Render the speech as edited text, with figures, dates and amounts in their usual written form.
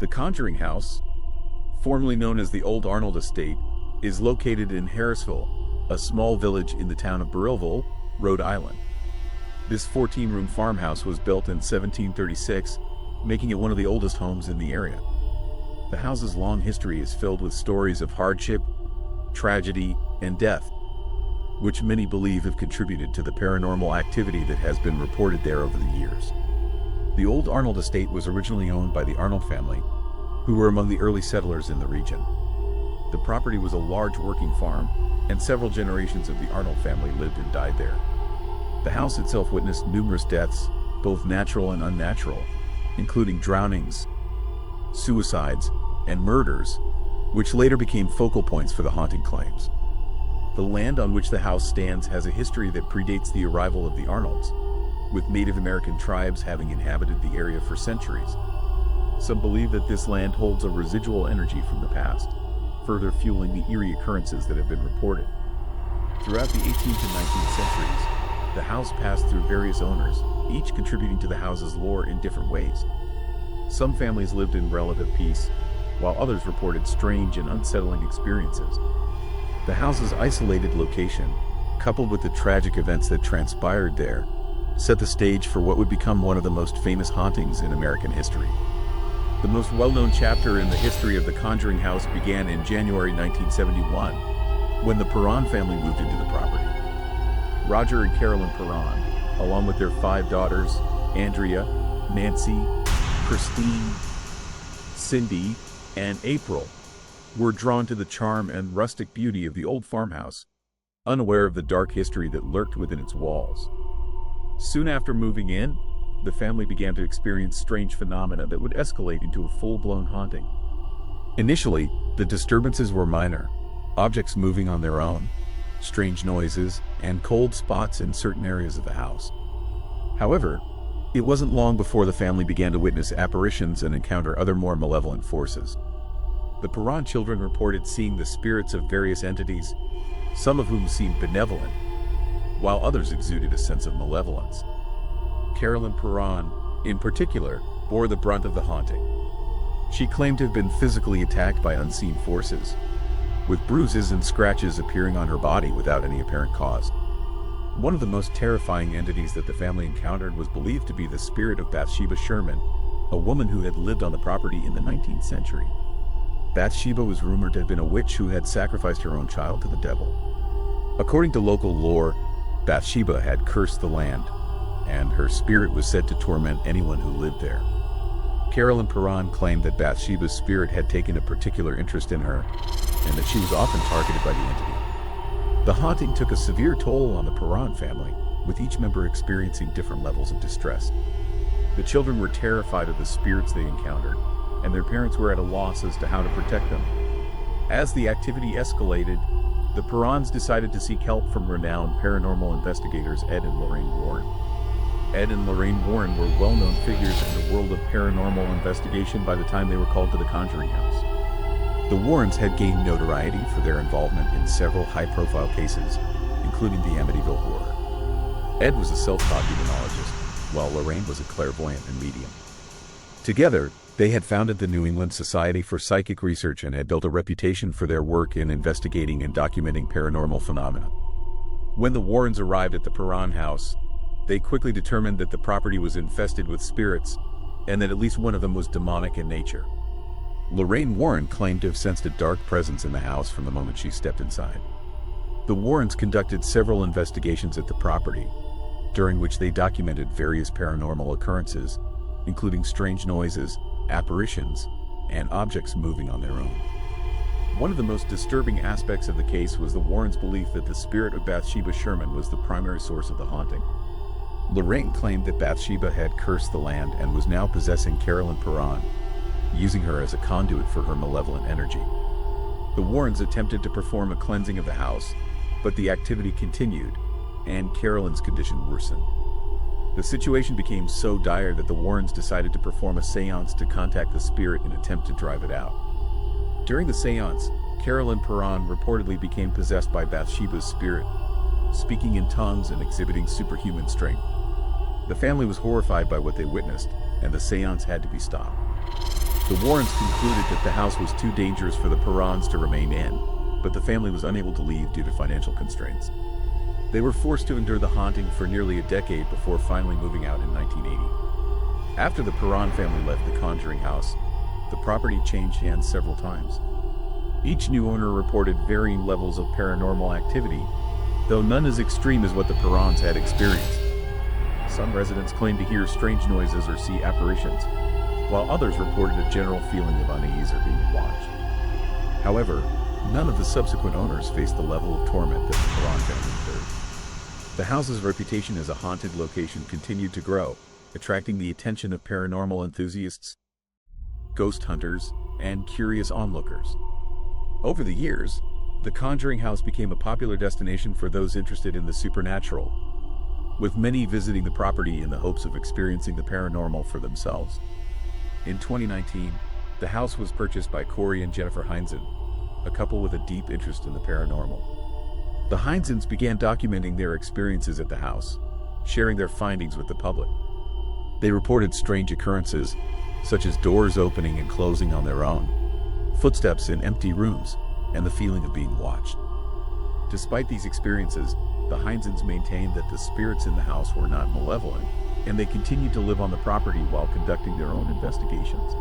The Conjuring house, formerly known as the Old Arnold Estate, is located in Harrisville, a small village in the town of Burrillville, Rhode Island. This 14-room farmhouse was built in 1736, making it one of the oldest homes in the area. The house's long history is filled with stories of hardship, tragedy, and death, which many believe have contributed to the paranormal activity that has been reported there over the years. The Old Arnold Estate was originally owned by the Arnold family, who were among the early settlers in the region. The property was a large working farm, and several generations of the Arnold family lived and died there. The house itself witnessed numerous deaths, both natural and unnatural, including drownings, suicides, and murders, which later became focal points for the haunting claims. The land on which the house stands has a history that predates the arrival of the Arnolds, with Native American tribes having inhabited the area for centuries. Some believe that this land holds a residual energy from the past, further fueling the eerie occurrences that have been reported. Throughout the 18th and 19th centuries, the house passed through various owners, each contributing to the house's lore in different ways. Some families lived in relative peace, while others reported strange and unsettling experiences. The house's isolated location, coupled with the tragic events that transpired there, set the stage for what would become one of the most famous hauntings in American history. The most well-known chapter in the history of the Conjuring house began in January 1971, when the Perron family moved into the property. Roger and Carolyn Perron, along with their 5 daughters, Andrea, Nancy, Christine, Cindy, and April, were drawn to the charm and rustic beauty of the old farmhouse, unaware of the dark history that lurked within its walls. Soon after moving in, the family began to experience strange phenomena that would escalate into a full-blown haunting. Initially, the disturbances were minor, objects moving on their own, strange noises, and cold spots in certain areas of the house. However, it wasn't long before the family began to witness apparitions and encounter other more malevolent forces. The Perron children reported seeing the spirits of various entities, some of whom seemed benevolent, while others exuded a sense of malevolence. Carolyn Perron, in particular, bore the brunt of the haunting. She claimed to have been physically attacked by unseen forces, with bruises and scratches appearing on her body without any apparent cause. One of the most terrifying entities that the family encountered was believed to be the spirit of Bathsheba Sherman, a woman who had lived on the property in the 19th century. Bathsheba was rumored to have been a witch who had sacrificed her own child to the devil. According to local lore, Bathsheba had cursed the land, and her spirit was said to torment anyone who lived there. Carolyn Perron claimed that Bathsheba's spirit had taken a particular interest in her, and that she was often targeted by the entity. The haunting took a severe toll on the Perron family, with each member experiencing different levels of distress. The children were terrified of the spirits they encountered, and their parents were at a loss as to how to protect them. As the activity escalated, the Perrons decided to seek help from renowned paranormal investigators Ed and Lorraine Warren. Ed and Lorraine Warren were well-known figures in the world of paranormal investigation by the time they were called to the Conjuring house. The Warrens had gained notoriety for their involvement in several high-profile cases, including the Amityville Horror. Ed was a self-taught demonologist, while Lorraine was a clairvoyant and medium. Together, they had founded the New England Society for Psychic Research and had built a reputation for their work in investigating and documenting paranormal phenomena. When the Warrens arrived at the Perron house, they quickly determined that the property was infested with spirits, and that at least one of them was demonic in nature. Lorraine Warren claimed to have sensed a dark presence in the house from the moment she stepped inside. The Warrens conducted several investigations at the property, during which they documented various paranormal occurrences, including strange noises, apparitions, and objects moving on their own. One of the most disturbing aspects of the case was the Warrens' belief that the spirit of Bathsheba Sherman was the primary source of the haunting. Lorraine claimed that Bathsheba had cursed the land and was now possessing Carolyn Perron, using her as a conduit for her malevolent energy. The Warrens attempted to perform a cleansing of the house, but the activity continued, and Carolyn's condition worsened. The situation became so dire that the Warrens decided to perform a seance to contact the spirit in an attempt to drive it out. During the seance, Carolyn Perron reportedly became possessed by Bathsheba's spirit, speaking in tongues and exhibiting superhuman strength. The family was horrified by what they witnessed, and the seance had to be stopped. The Warrens concluded that the house was too dangerous for the Perrons to remain in, but the family was unable to leave due to financial constraints. They were forced to endure the haunting for nearly a decade before finally moving out in 1980. After the Perron family left the Conjuring house, the property changed hands several times. Each new owner reported varying levels of paranormal activity, though none as extreme as what the Perrons had experienced. Some residents claimed to hear strange noises or see apparitions, while others reported a general feeling of unease or being watched. However, none of the subsequent owners faced the level of torment that the Perron family endured. The house's reputation as a haunted location continued to grow, attracting the attention of paranormal enthusiasts, ghost hunters, and curious onlookers. Over the years, the Conjuring house became a popular destination for those interested in the supernatural, with many visiting the property in the hopes of experiencing the paranormal for themselves. In 2019, the house was purchased by Corey and Jennifer Heinzen, a couple with a deep interest in the paranormal. The Heinzens began documenting their experiences at the house, sharing their findings with the public. They reported strange occurrences, such as doors opening and closing on their own, footsteps in empty rooms, and the feeling of being watched. Despite these experiences, the Heinzens maintained that the spirits in the house were not malevolent, and they continued to live on the property while conducting their own investigations.